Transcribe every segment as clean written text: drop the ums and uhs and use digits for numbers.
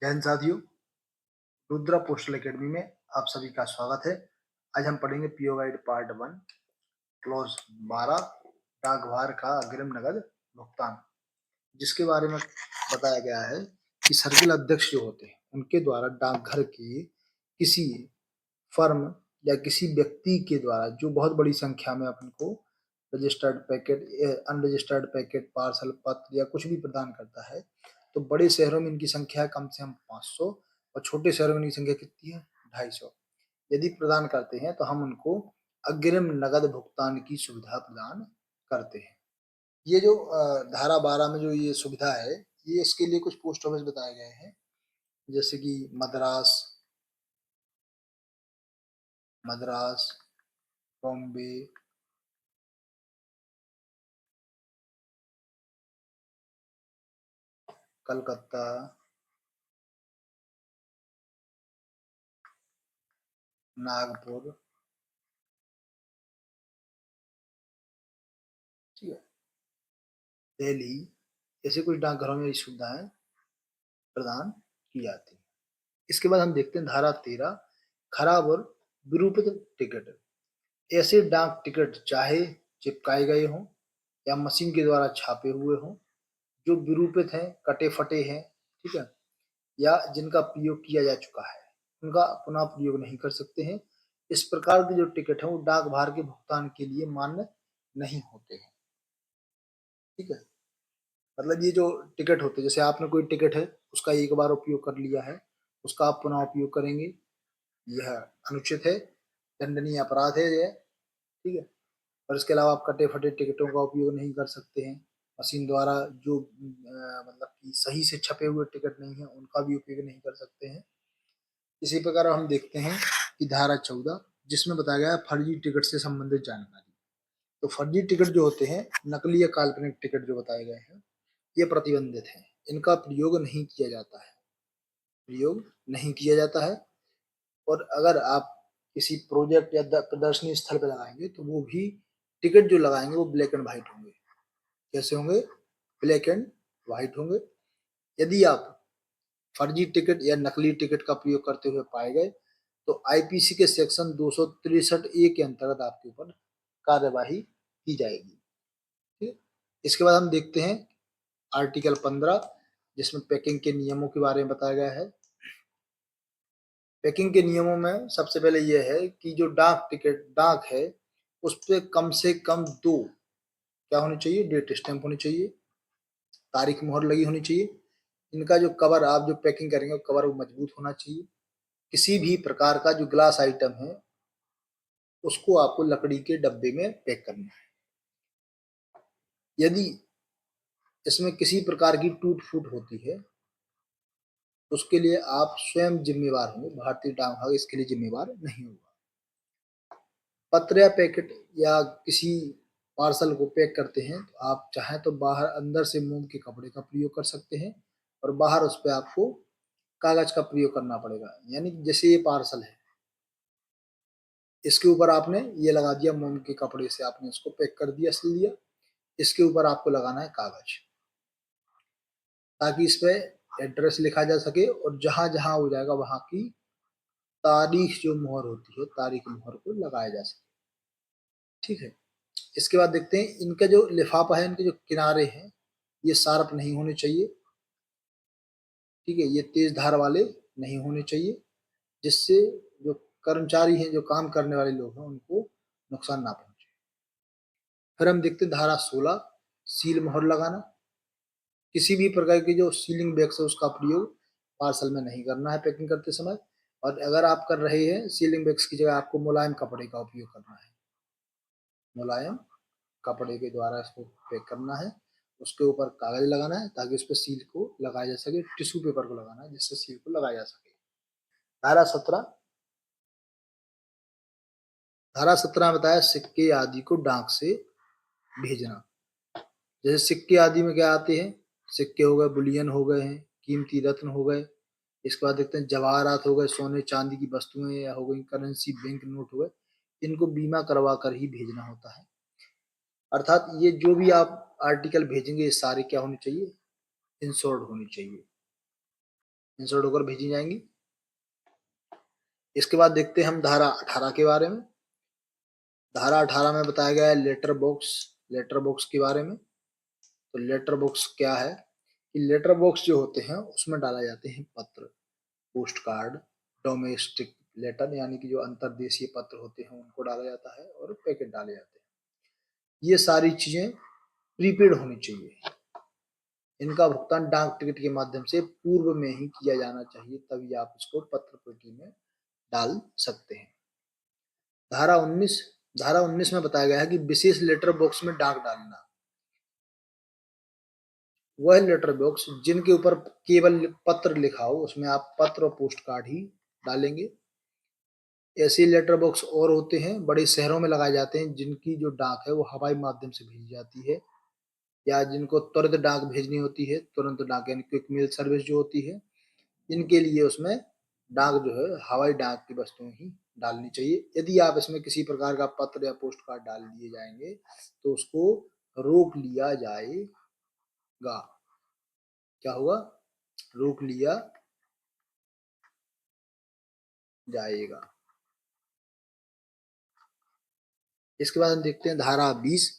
जय हिंद साथियों, Rudra postal academy में आप सभी का स्वागत है। आज हम पढ़ेंगे पीओ गाइड पार्ट 1 क्लॉज 12 डाकवार का अग्रिम नगद भुगतान, जिसके बारे में बताया गया है कि सर्किल अध्यक्ष जो होते हैं उनके द्वारा डाकघर के किसी फर्म या किसी व्यक्ति के द्वारा जो बहुत बड़ी संख्या में अपन को registered packet, unregistered packet, parcel पत्र या कुछ भी प्रदान करता है, तो बड़े शहरों में इनकी संख्या है कम से कम 500 और छोटे शहरों में इनकी संख्या कितनी है 250। यदि प्रदान करते हैं तो हम उनको अग्रिम नगद भुगतान की सुविधा प्रदान करते हैं। ये जो धारा 12 में जो ये सुविधा है, ये इसके लिए कुछ पोस्ट ऑफिस बताए गए हैं, जैसे कि मद्रास, बॉम्बे, कलकत्ता, नागपुर, ठीक है, दिल्ली, ऐसे कुछ डाकघरों में ये सुविधाएं प्रदान की जाती है। इसके बाद हम देखते हैं धारा 13 खराब और विरूपित टिकट। ऐसे डाक टिकट चाहे चिपकाए गए हों या मशीन के द्वारा छापे हुए हों, जो विरूपित हैं, कटे फटे हैं, ठीक है, या जिनका प्रयोग किया जा चुका है, उनका पुनः प्रयोग नहीं कर सकते हैं। इस प्रकार के जो टिकट हैं वो डाक भार के भुगतान के लिए मान्य नहीं होते हैं, ठीक है। मतलब ये जो टिकट होते हैं, जैसे आपने कोई टिकट है उसका एक बार उपयोग कर लिया है, उसका आप पुनः उपयोग करेंगे, यह अनुचित है, दंडनीय अपराध है यह, ठीक है। और इसके अलावा आप कटे फटे टिकटों का उपयोग नहीं कर सकते हैं। मशीन द्वारा जो मतलब कि सही से छपे हुए टिकट नहीं है उनका भी उपयोग नहीं कर सकते हैं। इसी प्रकार हम देखते हैं कि धारा 14 जिसमें बताया गया है फर्जी टिकट से संबंधित जानकारी। तो फर्जी टिकट जो होते हैं, नकली या काल्पनिक टिकट जो बताए गए हैं, ये प्रतिबंधित है, इनका प्रयोग नहीं किया जाता है, प्रयोग नहीं किया जाता है। और अगर आप किसी प्रोजेक्ट या प्रदर्शनी स्थल पर लगाएंगे तो वो भी टिकट जो लगाएंगे वो ब्लैक एंड व्हाइट होंगे। कैसे होंगे? ब्लैक एंड व्हाइट होंगे। यदि आप फर्जी टिकट या नकली टिकट का प्रयोग करते हुए पाए गए तो आईपीसी के सेक्शन 263 ए के अंतर्गत आपके ऊपर कार्यवाही की जाएगी, ठीक। इसके बाद हम देखते हैं आर्टिकल 15 जिसमें पैकिंग के नियमों के बारे में बताया गया है। पैकिंग के नियमों में सबसे पहले यह है कि जो डाक है उस पर कम से कम 2 क्या होनी चाहिए? डेट स्टैंप होनी चाहिए, तारीख मोहर लगी होनी चाहिए। इनका जो कवर, आप जो पैकिंग करेंगे कवर वो मजबूत होना चाहिए। किसी भी प्रकार का जो ग्लास आइटम है उसको आपको लकड़ी के डब्बे में पैक करना है। यदि इसमें किसी प्रकार की टूट फूट होती है उसके लिए आप स्वयं जिम्मेवार होंगे, भारतीय डाक विभाग इसके लिए जिम्मेवार नहीं होगा। पत्र या पैकेट या किसी पार्सल को पैक करते हैं तो आप चाहें तो बाहर अंदर से मोम के कपड़े का प्रयोग कर सकते हैं और बाहर उस पर आपको कागज का प्रयोग करना पड़ेगा। यानी जैसे ये पार्सल है, इसके ऊपर आपने ये लगा दिया, मोम के कपड़े से आपने इसको पैक कर दिया, सिल दिया, इसके ऊपर आपको लगाना है कागज, ताकि इस पे एड्रेस लिखा जा सके और जहां जहां हो जाएगा वहां की तारीख जो मोहर होती है, तारीख मोहर को लगाया जा सके, ठीक है। इसके बाद देखते हैं इनका जो लिफाफा है, इनके जो किनारे हैं ये शार्प नहीं होने चाहिए, ठीक है, ये तेज धार वाले नहीं होने चाहिए, जिससे जो कर्मचारी हैं, जो काम करने वाले लोग हैं, उनको नुकसान ना पहुंचे। फिर हम देखते हैं धारा 16 सील मोहर लगाना। किसी भी प्रकार की जो सीलिंग बैग्स है उसका प्रयोग पार्सल में नहीं करना है पैकिंग करते समय। और अगर आप कर रहे हैं सीलिंग बैग्स की जगह आपको मुलायम कपड़े का उपयोग करना है, मुलायम कपड़े के द्वारा इसको पैक करना है। उसके ऊपर कागज लगाना है ताकि उस पर सील को लगाया जा सके, टिश्यू पेपर को लगाना है जिससे सील को लगाया जा सके। धारा 17, धारा 17 बताया सिक्के आदि को डाक से भेजना। जैसे सिक्के आदि में क्या आते हैं? सिक्के हो गए, बुलियन हो गए हैं, कीमती रत्न हो गए। इसके बाद देखते हैं जवाहरात हो गए, सोने चांदी की वस्तुएं या हो गई, करेंसी, बैंक नोट हो गए, इनको बीमा करवा कर ही भेजना होता है। अर्थात ये जो भी आप आर्टिकल भेजेंगे ये सारे क्या होने चाहिए? इंश्योर्ड होनी चाहिए। इंसर्ट होकर भेजी जाएंगी। इसके बाद देखते हैं हम धारा 18 के बारे में। धारा 18 में बताया गया है लेटर बॉक्स के बारे में। तो लेटर बॉक्स क्या है कि लेटर बॉक्स जो होते हैं उसमें डाला जाते हैं पत्र, पोस्ट कार्ड, डोमेस्टिक लेटर यानी कि जो अंतर्देशीय पत्र होते हैं उनको डाला जाता है, और पैकेट डाले जाते हैं। ये सारी चीजें प्रीपेड होनी चाहिए। इनका भुगतान डाक टिकट के माध्यम से पूर्व में ही किया जाना चाहिए, तभी आप इसको पत्र पेटी में डाल सकते हैं। धारा 19 में बताया गया है कि विशेष लेटर बॉक्स में डाक डालना। वह लेटर बॉक्स जिनके ऊपर केवल पत्र लिखा हो उसमें आप पत्र और पोस्ट कार्ड ही डालेंगे। ऐसे लेटर बॉक्स और होते हैं, बड़े शहरों में लगाए जाते हैं, जिनकी जो डाक है वो हवाई माध्यम से भेजी जाती है, या जिनको तुरंत डाक भेजनी होती है, तुरंत डाक यानी क्विक मेल सर्विस जो होती है, इनके लिए उसमें डाक जो है हवाई डाक की वस्तुएं ही डालनी चाहिए। यदि आप इसमें किसी प्रकार का पत्र या पोस्ट कार्ड डाल दिए जाएंगे तो उसको रोक लिया जाएगा। क्या होगा? रोक लिया जाएगा। इसके बाद हम देखते हैं धारा 20,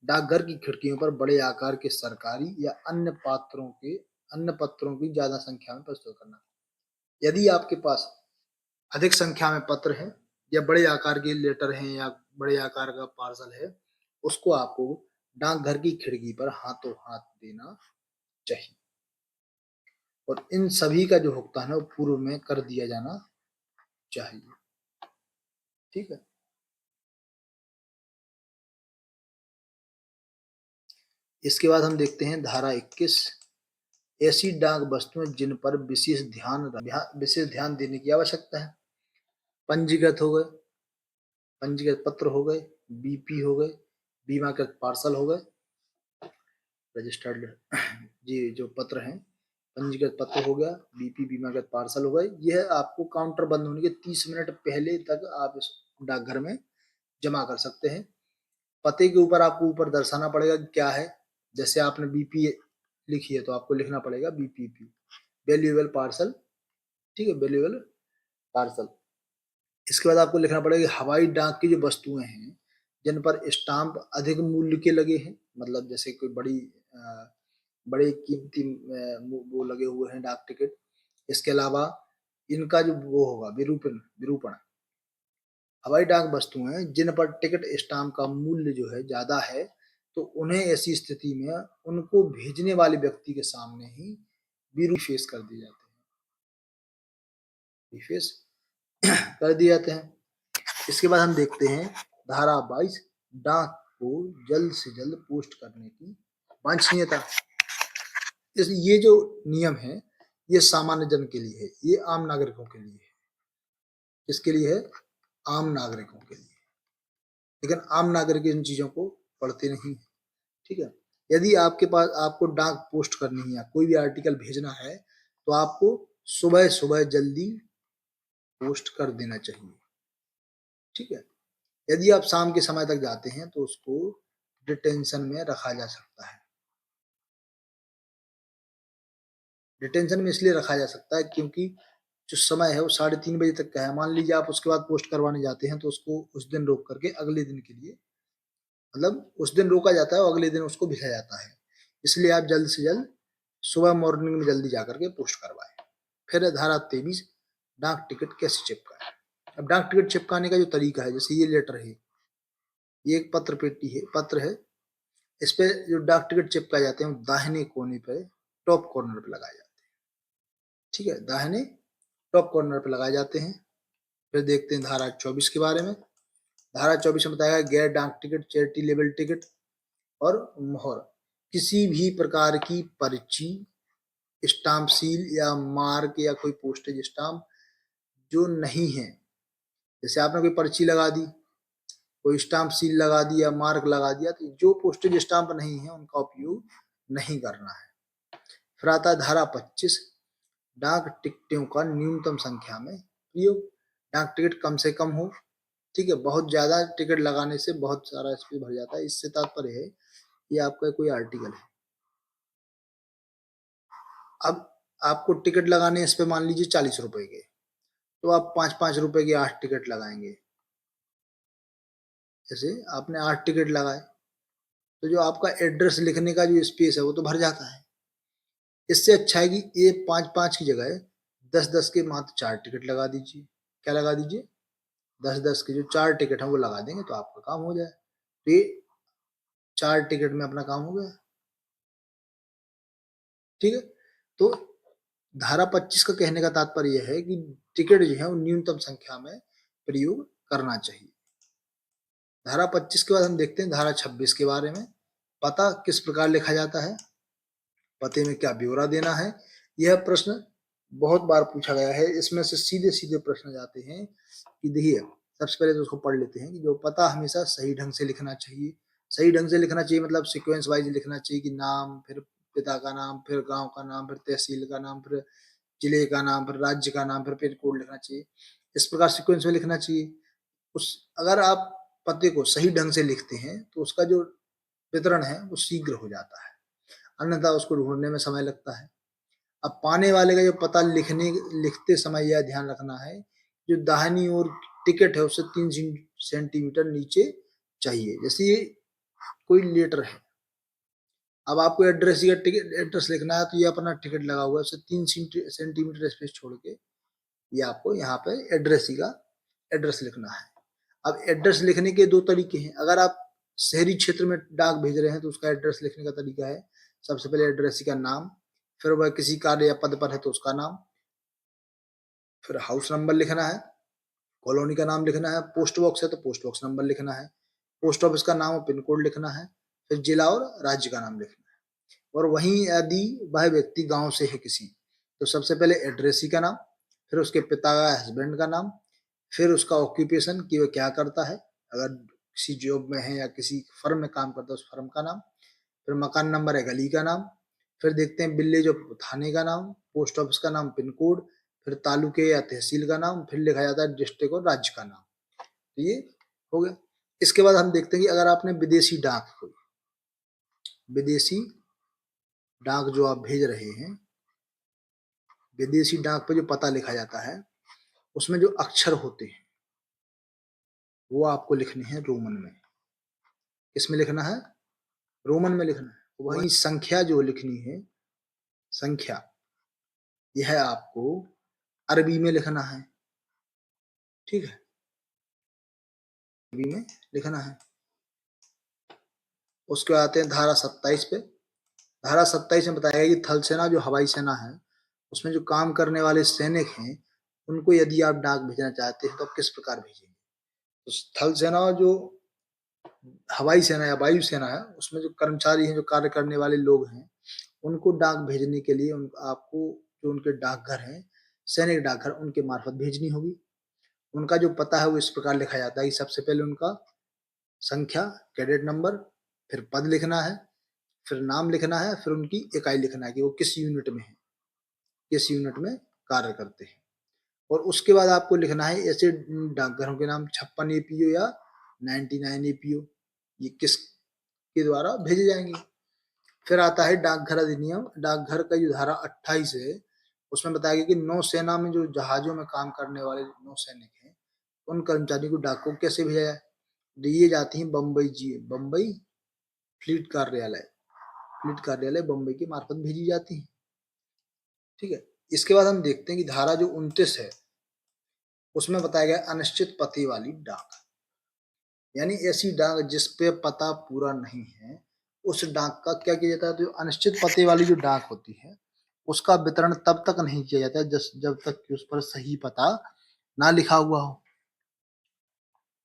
डाकघर की खिड़कियों पर बड़े आकार के सरकारी या अन्य पत्रों की ज्यादा संख्या में प्रस्तुत करना। यदि आपके पास अधिक संख्या में पत्र हैं या बड़े आकार के लेटर हैं या बड़े आकार का पार्सल है, उसको आपको डाकघर की खिड़की पर हाथों हाथ देना चाहिए, और इन सभी का जो भुगतान है वो पूर्व में कर दिया जाना चाहिए। ठीक है। इसके बाद हम देखते हैं धारा 21, ऐसी डाक वस्तुएं जिन पर विशेष ध्यान देने की आवश्यकता है। पंजीकृत हो गए, पंजीकृत पत्र हो गए, बीपी हो गए, बीमाकृत पार्सल हो गए, रजिस्टर्ड जी जो पत्र हैं, पंजीकृत पत्र हो गया, बीपी बीमाकृत पार्सल हो गए। यह आपको काउंटर बंद होने के 30 मिनट पहले तक आप इस डाकघर में जमा कर सकते हैं। पते के ऊपर आपको ऊपर दर्शाना पड़ेगा कि क्या है। जैसे आपने बीपी लिखी है तो आपको लिखना पड़ेगा बीपीपी, वैल्यूएबल पार्सल। ठीक है, वैल्यूएबल पार्सल। इसके बाद आपको लिखना पड़ेगा हवाई डाक की जो वस्तुएं हैं जिन पर स्टाम्प अधिक मूल्य के लगे हैं, मतलब जैसे कोई बड़े कीमती वो लगे हुए हैं डाक टिकट। इसके अलावा इनका जो वो होगा विरूपण हवाई डाक वस्तुएं जिन पर टिकट स्टाम्प का मूल्य जो है ज्यादा है, तो उन्हें ऐसी स्थिति में उनको भेजने वाले व्यक्ति के सामने ही विरूपेश कर दिए जाते हैं, विशेष कर दिए जाते हैं। इसके बाद हम देखते हैं धारा 22, डाक को जल्द से जल्द पोस्ट करने की वांछनीयता। ये जो नियम है ये सामान्य जन के लिए है, ये आम नागरिकों के लिए है। किसके लिए है? आम नागरिकों के लिए। लेकिन आम नागरिक इन चीजों को पढ़ते नहीं है। ठीक है। यदि आपके पास आपको डाक पोस्ट करनी है, कोई भी आर्टिकल भेजना है, तो आपको सुबह सुबह जल्दी पोस्ट कर देना चाहिए। ठीक है। यदि आप शाम के समय तक जाते हैं तो उसको डिटेंशन में रखा जा सकता है। डिटेंशन में इसलिए रखा जा सकता है क्योंकि जो समय है वो 3:30 बजे तक का है। मान लीजिए आप उसके बाद पोस्ट करवाने जाते हैं तो उसको उस दिन रोक करके अगले दिन के लिए, मतलब उस दिन रोका जाता है और अगले दिन उसको भेजा जाता है। इसलिए आप जल्द से जल्द सुबह मॉर्निंग में जल्दी जाकर के पोस्ट करवाएं। फिर धारा 23, डाक टिकट कैसे चिपकाएं। अब डाक टिकट चिपकाने का जो तरीका है, जैसे ये लेटर है, ये एक पत्र है। इस पे जो डाक टिकट चिपकाए जाते हैं वो दाहिने कोने पे टॉप कॉर्नर पे लगाए जाते हैं। ठीक है, दाहिने टॉप कॉर्नर पे लगाए जाते हैं। फिर देखते हैं धारा 24 के बारे में। धारा 24 में बताया गैर डाक टिकट, चैरिटी लेवल टिकट और मोहर, किसी भी प्रकार की पर्ची, स्टाम्प सील या मार्क या कोई पोस्टेज स्टाम्प जो नहीं है, जैसे आपने कोई पर्ची लगा दी, कोई स्टाम्प सील लगा दिया, मार्क लगा दिया, तो जो पोस्टेज स्टाम्प नहीं है उनका उपयोग नहीं करना है। फिर आता है धारा 25, डाक टिकटों का न्यूनतम संख्या में प्रयोग। डाक टिकट कम से कम हो। ठीक है, बहुत ज्यादा टिकट लगाने से बहुत सारा स्पेस भर जाता है। इससे तात्पर्य है ये आपका कोई आर्टिकल है। अब आपको टिकट लगाने हैं इस पे मान लीजिए 40 रुपए के, तो आप 5-5 रुपए के 8 टिकट लगाएंगे। जैसे आपने 8 टिकट लगाए, तो जो आपका एड्रेस लिखने का जो स्पेस है वो तो भर जाता है। इससे अच्छा है कि ये 5-5 की जगह 10-10 के मात्र 4 टिकट लगा दीजिए। क्या लगा दीजिए? 10-10 के जो 4 टिकट है वो लगा देंगे तो आपका काम हो जाए। तो ये 4 टिकट में अपना काम हो गया। ठीक है। तो धारा 25 का कहने का तात्पर्य यह है कि टिकट जो है वो न्यूनतम संख्या में प्रयोग करना चाहिए। धारा 25 के बाद हम देखते हैं धारा 26 के बारे में। पता किस प्रकार लिखा जाता है, पते में क्या ब्यौरा देना है। यह प्रश्न बहुत बार पूछा गया है। इसमें से सीधे सीधे प्रश्न जाते हैं कि देखिए, सबसे पहले तो उसको पढ़ लेते हैं कि जो पता हमेशा सही ढंग से लिखना चाहिए। सही ढंग से लिखना चाहिए मतलब सीक्वेंस वाइज लिखना चाहिए कि नाम, फिर पिता का नाम, फिर गांव का नाम, फिर तहसील का नाम, फिर जिले का नाम, फिर राज्य का नाम, फिर पिन कोड लिखना चाहिए। इस प्रकार सीक्वेंस में लिखना चाहिए। उस अगर आप पते को सही ढंग से लिखते हैं तो उसका जो वितरण है वो शीघ्र हो जाता है, अन्यथा उसको ढूंढने में समय लगता है। अब पाने वाले का जो पता लिखते समय यह ध्यान रखना है, जो दाहिनी ओर टिकट है उससे 3 सेंटीमीटर नीचे चाहिए। जैसे ये कोई लेटर है, अब आपको एड्रेस या टिकट एड्रेस लिखना है तो ये अपना टिकट लगा हुआ है, उससे 3 सेंटीमीटर स्पेस छोड़ के ये आपको यहाँ पे एड्रेस का एड्रेस लिखना है। अब एड्रेस लिखने के दो तरीके हैं। अगर आप शहरी क्षेत्र में डाक भेज रहे हैं तो उसका एड्रेस लिखने का तरीका है, सबसे पहले एड्रेस का नाम, फिर वह किसी कार्य या पद पर है तो उसका नाम, फिर हाउस नंबर लिखना है, कॉलोनी का नाम लिखना है, पोस्ट बॉक्स है तो पोस्ट बॉक्स नंबर लिखना है, पोस्ट ऑफिस का नाम और पिन कोड लिखना है, फिर जिला और राज्य का नाम लिखना है। और वहीं यदि वह व्यक्ति गांव से है किसी, तो सबसे पहले एड्रेसी का नाम, फिर उसके पिता का हस्बैंड का नाम, फिर उसका ऑक्यूपेशन कि वह क्या करता है, अगर किसी जॉब में है या किसी फर्म में काम करता है उस फर्म का नाम, फिर मकान नंबर है गली का नाम, फिर देखते हैं विलेज ऑफ थाने का नाम, पोस्ट ऑफिस का नाम, पिन कोड, फिर तालुके या तहसील का नाम, फिर लिखा जाता है डिस्ट्रिक्ट और राज्य का नाम। तो ये हो गया। इसके बाद हम देखते हैं कि अगर आपने विदेशी डाक जो आप भेज रहे हैं, विदेशी डाक पर जो पता लिखा जाता है उसमें जो अक्षर होते हैं वो आपको लिखने हैं रोमन में। किसमें लिखना है? रोमन में लिखना है। वहीं संख्या जो लिखनी है, संख्या, यह आपको अरबी में लिखना है। ठीक है, अरबी में लिखना है। उसके आते हैं धारा 27 पे। धारा 27 में बताया गया कि थल सेना जो हवाई सेना है उसमें जो काम करने वाले सैनिक हैं उनको यदि आप डाक भेजना चाहते हैं तो आप किस प्रकार भेजेंगे। तो थल सेना जो हवाई सेना या वायु सेना है उसमें जो कर्मचारी हैं, जो कार्य करने वाले लोग हैं, उनको डाक भेजने के लिए आपको जो उनके डाकघर हैं, सैनिक डाकघर, उनके मार्फत भेजनी होगी। उनका जो पता है वो इस प्रकार लिखा जाता है कि सबसे पहले उनका संख्या, कैडेट नंबर, फिर पद लिखना है, फिर नाम लिखना है, फिर उनकी इकाई लिखना है कि वो किस यूनिट में है, किस यूनिट में कार्य करते हैं। और उसके बाद आपको लिखना है ऐसे डाकघरों के नाम 56 एपीओ या 99 एपीओ, ये किस के द्वारा भेजे जाएंगे। फिर आता है डाकघर अधिनियम। डाकघर का जो धारा 28 है उसमें बताया गया कि नौसेना में जो जहाजों में काम करने वाले नौसैनिक हैं उन कर्मचारियों को डाक को कैसे भेजा जाए। दिए जाती हैं बम्बई फ्लीट कार्यालय बम्बई के मार्फत भेजी जाती है। ठीक है। इसके बाद हम देखते हैं कि धारा जो 29 है उसमें बताया गया अनिश्चित पते वाली डाक, यानी ऐसी डाक जिस पे पता पूरा नहीं है उस डाक का क्या किया जाता है। तो अनिश्चित पते वाली जो डाक होती है उसका वितरण तब तक नहीं किया जाता जब तक कि उस पर सही पता ना लिखा हुआ हो।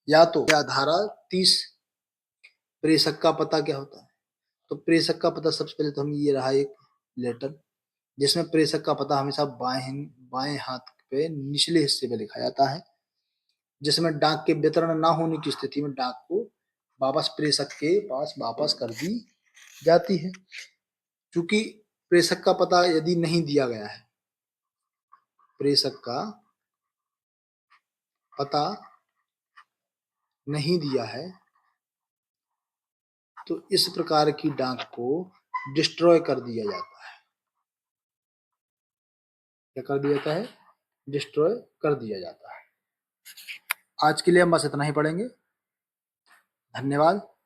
या तो या धारा 30 प्रेषक का पता क्या होता है। तो प्रेषक का पता सबसे पहले तो हम ये रहा एक लेटर, जिसमें प्रेषक का पता हमेशा बाएं हाथ पे निचले हिस्से पे लिखा जाता है, जिसमें डाक के वितरण ना होने की स्थिति में डाक को वापस प्रेषक के पास वापस कर दी जाती है। क्योंकि प्रेषक का पता यदि नहीं दिया गया है, प्रेषक का पता नहीं दिया है, तो इस प्रकार की डाक को डिस्ट्रॉय कर दिया जाता है। क्या कर दिया जाता है? डिस्ट्रॉय कर दिया जाता है। आज के लिए हम बस इतना ही पढ़ेंगे। धन्यवाद।